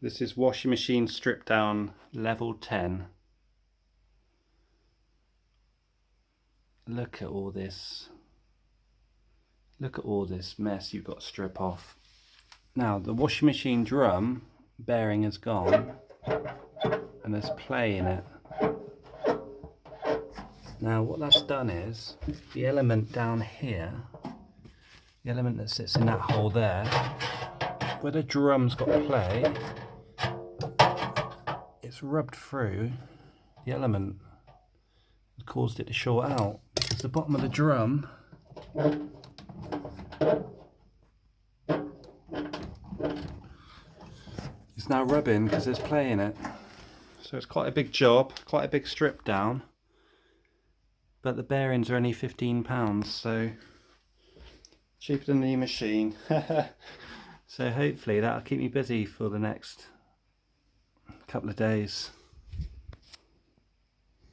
This is washing machine strip down level 10. Look at all this. Look at all this mess you've got to strip off. Now the washing machine drum bearing is gone and there's play in it. Now what that's done is the element down here, the element that sits in that hole there, where the drum's got play, it's rubbed through the element and caused it to short out, because the bottom of the drum is now rubbing because there's play in it. So it's quite a big job, quite a big strip down, but the bearings are only £15, so cheaper than the new machine. So hopefully that'll keep me busy for the next couple of days.